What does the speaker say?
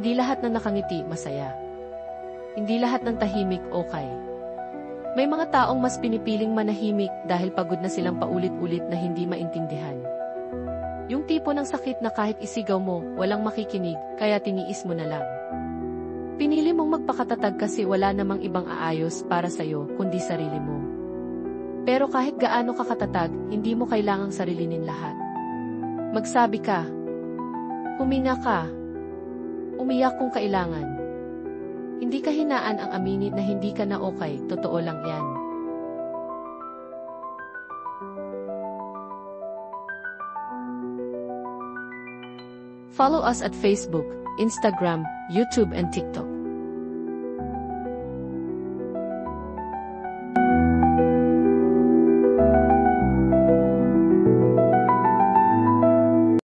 Hindi lahat ng nakangiti masaya. Hindi lahat ng tahimik okay. May mga taong mas pinipiling manahimik dahil pagod na silang paulit-ulit na hindi maintindihan. Yung tipo ng sakit na kahit isigaw mo, walang makikinig, kaya tiniis mo na lang. Pinili mong magpakatatag kasi wala namang ibang aayos para sa'yo kundi sarili mo. Pero kahit gaano ka katatag, hindi mo kailangang sarilinin lahat. Magsabi ka. Huminga ka. Umiyak kung kailangan. Hindi kahinaan ang aminin na hindi ka na okay, totoo lang yan. Follow us at Facebook, Instagram, YouTube and TikTok.